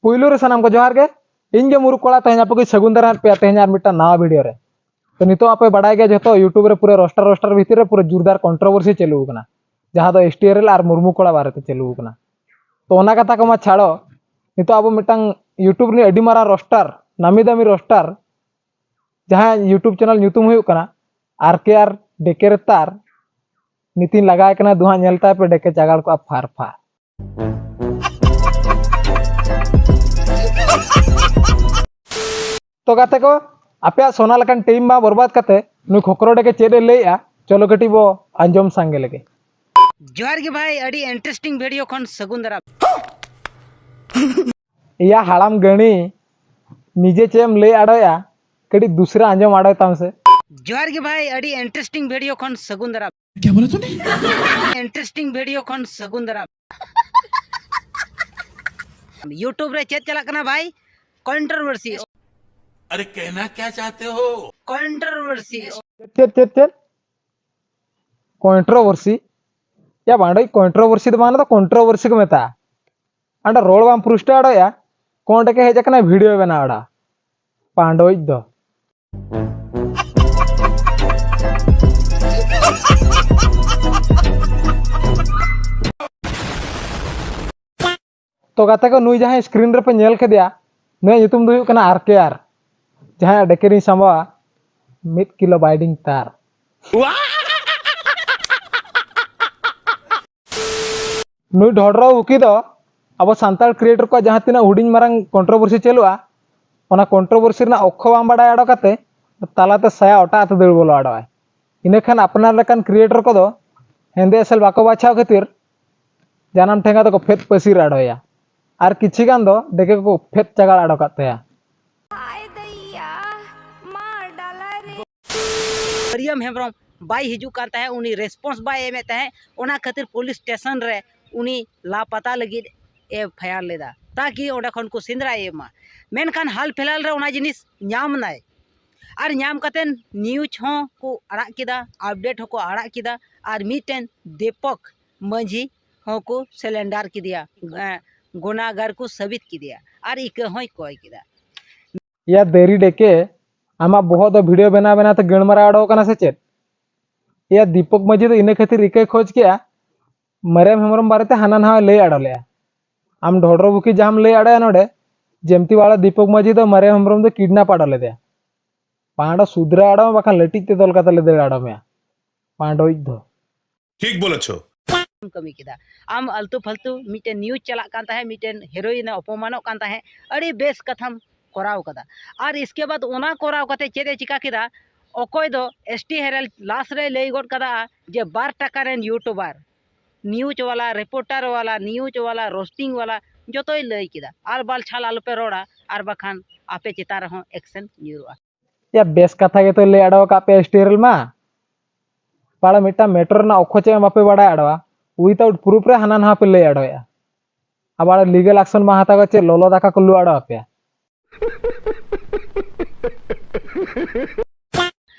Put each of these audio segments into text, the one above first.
पुइलू रे सनाम को जोहार के इन गे मुरु कोड़ा तेहन आपके सगुन दारान पे तेहन आर मिटा नवा वीडियो रे तो नितो आपे बड़ाय गया जो यूट्यूब रे पूरे रोस्टर भीतर रे पूरे जोरदार कंट्रोवर्सी चलू कना जहां दो एसटीआरएल और मुर्मू कोड़ा बारे चलू कना तो ओना कथा को मा छाड़ो नितो अब मिटांग यूट्यूब ने अडी मारा रोस्टर नामी दामी रोस्टर जहां यूट्यूब चैनल न्यूतुम हुई कना आरकेआर डेकेरे तार नितिन लगाए कना दुहा नेलता पे डेके जागाड़ को फार फार तो गाते को आपे सोना लकन टीम मा बर्बाद कते नु खोकरोडे के चेडे लेया चलो कटी बो अंजम सांगे लगे जोहार के भाई अड़ी इंटरेस्टिंग वीडियो खन सगुन दरा या हाड़ाम गणी निजे चेम ले आड़ोया कड़ी दूसरा अंजम आड़ो ताम से जोहार के भाई अड़ी इंटरेस्टिंग वीडियो खन सगुन दरा क्या बोला तूने? इंटरेस्टिंग वीडियो खन सगुन दरा यूट्यूब रे चेत चला कना भाई कंट्रोवर्सी अरे कहना क्या चाहते हो? कंट्रोवर्सी चेत कंट्रोवर्सी या बांडो कंट्रोवर्सी तो माने तो कंट्रोवर्सी को मेता अंडा रोड बाम पृष्ठ आड़ो या कोंटे के हेज कना वीडियो बना आड़ा पांडो दो तो गाते को नुई जहां स्क्रीन रे पे नेल के दिया नुई ᱧᱩᱛᱩᱢ ᱫᱚ ᱦᱩᱭᱩᱜ ᱠᱟᱱᱟ आरकेआर जहां डेकेरी सामवा 1 किलो बाइडिंग तार नुई ढोडरो उकी दो अब सांताल क्रिएटर को जहां तिना हुडिंग मारंग कंट्रोवर्सी चलुआ ओना कंट्रोवर्सी ना अक्ष बाम बाडा आडो कते तालाते साया ओटा आते दड़ बोलो आडो इने खान अपनार लेकान क्रिएटर को दो हेंदे एसल बाको बाछाव खातिर जानम ठेंगा तो फेत पसीर आडोया और किछि गान दो डेके को फेत चगाड़ आडो कतेया मरियम हेम्ब्रम बाई हिजू करता है उनी रेस्पॉन्स बाय एमेता है ओना खातिर पुलिस स्टेशन रे उनी लापता लगी एफआईआर लेदा ताकि ओडा खन को सिंदरा एमा मेनखान हाल फिलहाल रे ओना जिनिस ᱧᱟᱢ नाय और ᱧᱟᱢ कतेन न्यूज हो को आड़ा किदा अपडेट हो को आड़ा किदा और मिटेन दीपक मंझी हो को सिलेंडर किदिया गुनागार को साबित किदिया और इक होय कोय किदा या देरी डेके आमा बहुत वीडियो बना बना तो गणमारा आड़ो कना से चेत या दीपक मजी तो इने खातिर इके खोज किया मरियम हेम्ब्रम बारेते हाना ना ले आड़ोले आम ढोडरो बुकी जाम ले आड़े नोडे जेमती वाला दीपक मजी तो मरियम हेम्ब्रम तो किडनैप आड़ोले दे पांडो सुधरा आड़ो बाका लटिक ते दल कता ले दे आड़ो में पांडो दो ठीक बोला छो कमी किदा आम अल्तु फालतू मिटे न्यूज चला कांता है मिटे हीरोइन अपमानो कांता है अड़ी बेस कथम कराव कदा और इसके बाद ओना कराव कते चेदे चिका किदा अकोय दो एसटी हेरल लास्ट रे लई गोड कदा जे 12 टका रेन यूट्यूबर न्यूज वाला रिपोर्टर वाला न्यूज वाला रोस्टिंग वाला जतोय लई किदा और बाल छाल आलो पे रोड़ा और बखान आपे चिता रहो एक्शन न्यूरुआ या बेस कथा के तो ले आड़ो का पे एसटीआरएल मा पाड़ा मिटा मेट्रो ना ओखोचे मापे बड़ा आड़वा विदाउट प्रूफ रे हाना ना पे ले आड़ोया अब लीगल एक्शन मा हाता चे लोलो दाका को लु आड़ो पे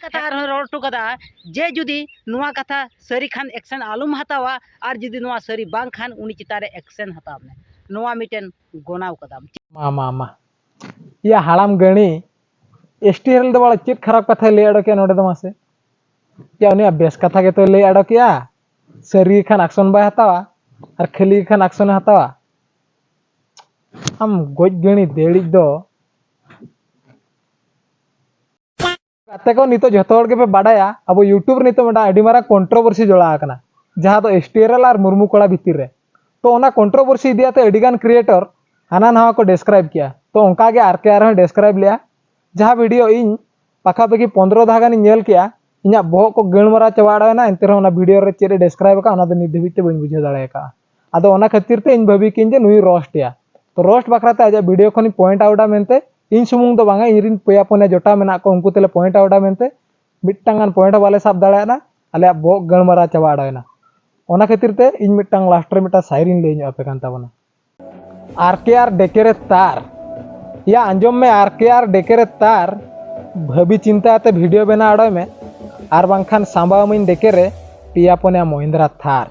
कथा रोड टू कदा जे जुदी नुआ कथा सरी खान एक्शन आलुम हतावा और जुदी नुआ सरी बांग खान उनी चितारे एक्शन हताव ने नुआ मिटेन गोनाव कदम मा या हाड़ाम गणी एसटीआरएल दो वाला चेक खराब कथा ले आड़ो के नोडे दमासे या उनी बेस कथा के तो ले आड़ो किया सरी खान एक्शन बाय हतावा और खली खान एक्शन हतावा हम गोज गणी देड़ी दो कते को नितो जतो हड़ के पे बाडाया अब यूट्यूब नितो मडा अडी मारा कंट्रोवर्सी जोड़ा आकना जहां तो एसटीआरएल और मुर्मू कोड़ा भीतर रे तो ओना कंट्रोवर्सी दियाते अडीगान क्रिएटर हाना नवा को डिस्क्राइब किया तो उनका के आरकेआर हो डिस्क्राइब लिया जहां वीडियो इन पाखा पाखी 15 धागानी नेल किया इना बहो को गणमारा चवाड़ाना एंते ओना वीडियो रे चेरे डिस्क्राइब का ओना नि धबिते बन बुझे दाड़े का आदो ओना खातिर ते इन भाबी किन जे नुई रोस्ट या तो रोस्ट बकराते आज वीडियो खनि पॉइंट आउटा मेनते इन सुमुंग दो बांगा इरिन पेया पने जोटा मेना को उनको तेले पॉइंट आउटा मेनते मिट्टांगान पॉइंट वाले साब दाड़ाना आले बहो गणमारा चवाड़ाना ओना खातिर ते इन मिट्टांग लास्ट रे मिटा साइरिन ले ᱧᱚᱜ पे कांता बना आरकेआर डेकेरे तार या अंजम में आरकेआर डेकेरे तार भाबी चिंता ते वीडियो बना आड़ो में आर बांखान सांबा में डेकेरे पिया पने महिंद्रा थार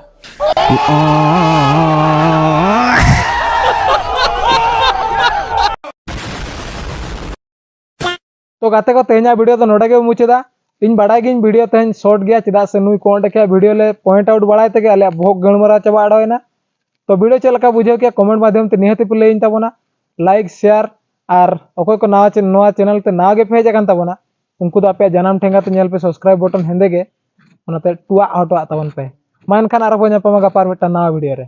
तो गाते को तेहना वीडियो तो नोडे मुचादा इन बड़ा गिन वीडियो तेहन शॉर्ट गया चेदा से नुई कोंटे के वीडियो ले पॉइंट आउट बड़ाय तक आले भोग गणमरा चबा आड़ोयना तो वीडियो चलका बुझे के कमेंट माध्यम ते निहति पे लेइन ताबोना लाइक शेयर और अकोय को नवा चैनल ते नाव गे पेज अकान ताबोना उनको दो आपे जनाम ठेंगा ते नेल पे सब्सक्राइब बटन हेंदे गे ओनाते टुआ आउट ताबन पे मान खान आरो ᱧᱟᱯᱟᱢᱟ ᱜᱟᱯᱟ ᱢᱤᱫᱴᱟᱝ नवा वीडियो रे।